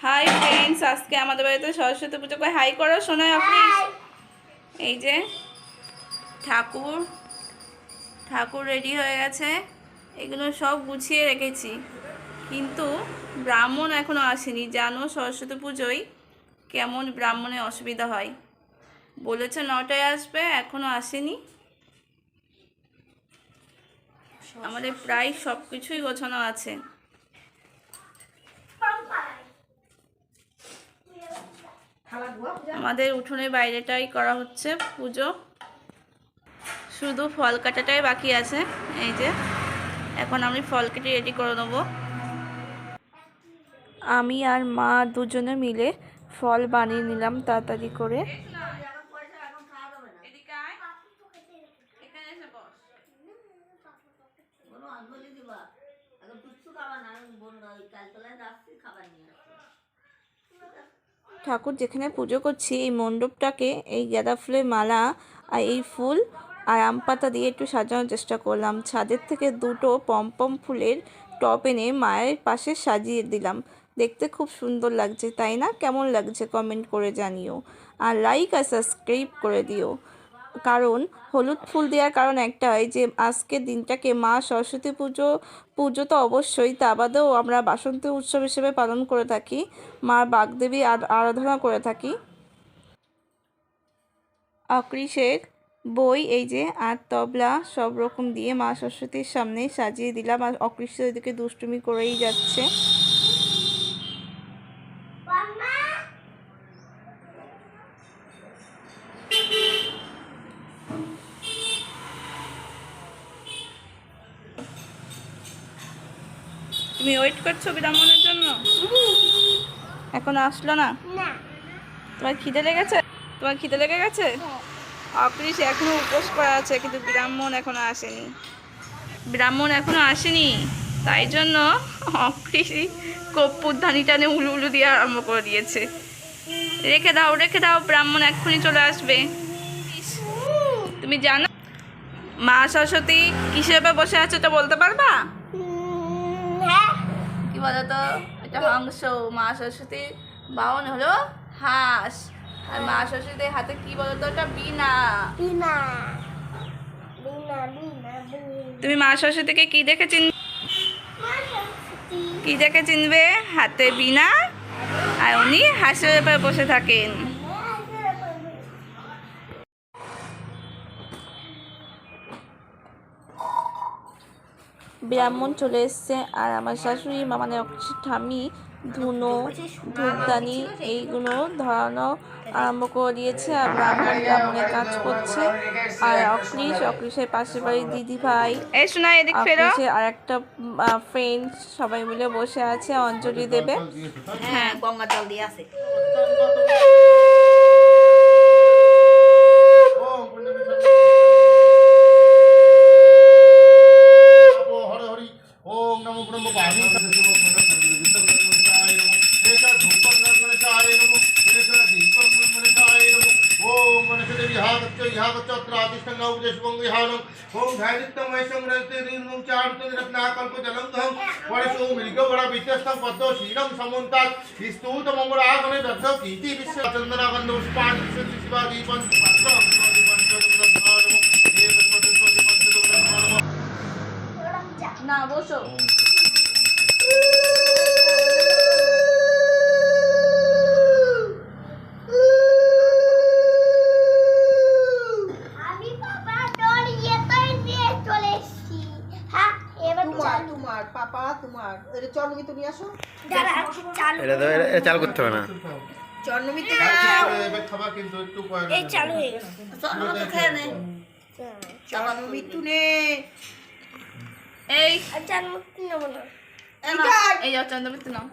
Hi friends, আজকে আমাদের বাড়িতে সরস্বতী পুজো করে হাই করো শোনায় অফিস। এই যে ঠাকুর ঠাকুর রেডি হয়ে গেছে, এগুলো সব গুছিয়ে রেখেছি, কিন্তু ব্রাহ্মণ এখনও আসেনি। জানো সরস্বতী পুজোয় কেমন ব্রাহ্মণের অসুবিধা হয়। বলেছে 9টায় আসবে, এখনও আসেনি। আমাদের প্রায় সব কিছুই গোছানো আছে। আমাদের উঠোনের বাইরেটাই করা হচ্ছে পুজো, শুধু ফল কাটাটাই বাকি আছে। এই যে এখন আমি ফল কেটে রেডি করে নেবো। আমি আর মা দুজনে মিলে ফল বানিয়ে নিলাম তাড়াতাড়ি করে। ঠাকুর যেখানে পুজো করছি এই মণ্ডপটাকে এই গাঁদা ফুলের মালা আর এই ফুল আর আম পাতা দিয়ে একটু সাজানোর চেষ্টা করলাম। ছাদের থেকে দুটো পমপম ফুলের টব এনে মায়ের পাশে সাজিয়ে দিলাম। দেখতে খুব সুন্দর লাগছে, তাই না? কেমন লাগছে কমেন্ট করে জানিও, আর লাইক আর সাবস্ক্রাইব করে দিও। কারণ হলুদ ফুল দেওয়ার কারণ একটাই, যে আজকের দিনটাকে মা সরস্বতী পুজো তো অবশ্যই, তা বাদেও আমরা বাসন্তী উৎসব হিসেবে পালন করে থাকি, মা বাগদেবী আরাধনা করে থাকি। অকৃষের বই এই যে আর তবলা সব রকম দিয়ে মা সরস্বতীর সামনে সাজিয়ে দিলাম, আর অকৃষ এদিকে দুষ্টুমি করেই যাচ্ছে। তুমি ওয়েট করছো ব্রাহ্মণের জন্য? এখন আসলো না? তোমার খিদে লেগে গেছে? অকৃষ এখনো উপোস করা আছে, কিন্তু ব্রাহ্মণ এখনো আসেনি। তাই জন্য অকৃষই কর্পূর ধানিটা নিয়ে উলু উলু দিয়ে আরম্ভ করে দিয়েছে। রেখে দাও, ব্রাহ্মণ এক্ষুনি চলে আসবে। তুমি জানো মা সরস্বতী কিসের উপরে বসে আছে, এটা বলতে পারবা? কি বলতো, এটা হংস। মা সরস্বতীর বাহন হলো হাঁস, আর মা সরস্বতীর হাতে কি বলতো, এটা বীণা। তুমি মা সরস্বতীকে কি দেখে চিনবে? হাতে বীণা, আর উনি হাঁসের উপরে বসে থাকেন। ব্রাহ্মণ চলে এসছে, আর আমার শাশুড়ি মানে ঠামি ধুনো ধূপদানি এইগুলো ধরানো আরম্ভ করে দিয়েছে, আর ব্রাহ্মণের কাজ করছে। আর অকৃষের পাশের বাড়ির দিদি ভাই, অকৃষের আর একটা ফ্রেন্ড সবাই মিলে বসে আছে, অঞ্জলি দেবে। হ্যাঁ, গঙ্গা জল দিয়ে আছে। না বসো। চন্নমিতে নিয়ে আসো। চালু করতে হবে না। চন্নমিতে এই চালু হয়ে গেছে। চন্নমিতু নে এই জন্মদিন নেবো না। এই যাও চন্দ্রমিত্র নাও।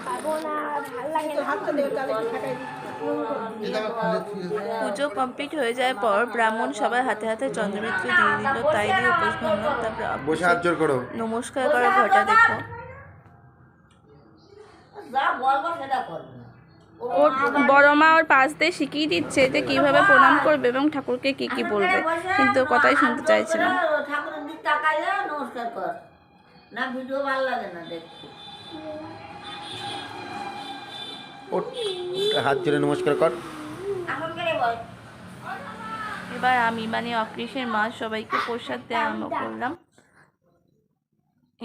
খাবো না, ভাল লাগে না। পুজো কমপ্লিট হয়ে যাওয়ার পর ব্রাহ্মণ সবাই হাতে হাতে চন্দ্রমিত্র দিয়ে দিল, তাই দিয়ে উপোস ভাঙলাম। তারপর নমস্কার করার ঘরটা দেখো। ওর বড় মা ওর পাশ দিয়ে শিখিয়ে দিচ্ছে যে কিভাবে প্রণাম করবে এবং ঠাকুরকে কি কি বলবে, কিন্তু কথাই শুনতে চাইছে না। না ভিডিও ভালো লাগে না দেখতে। ওঠ, হাত জোরে নমস্কার কর। এখন করে বল। এবার আমি মানে অকৃষের মা সবাইকে প্রসাদ দেওয়া আরম্ভ করলাম।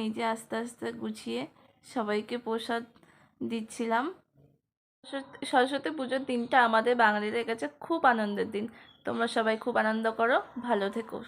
এই যে আস্তে আস্তে গুছিয়ে সবাইকে প্রসাদ দিচ্ছিলাম। সরস্বতী পুজোর দিনটা আমাদের বাঙালিদের কাছে খুব আনন্দের দিন। তোমরা সবাই খুব আনন্দ করো, ভালো থেকো।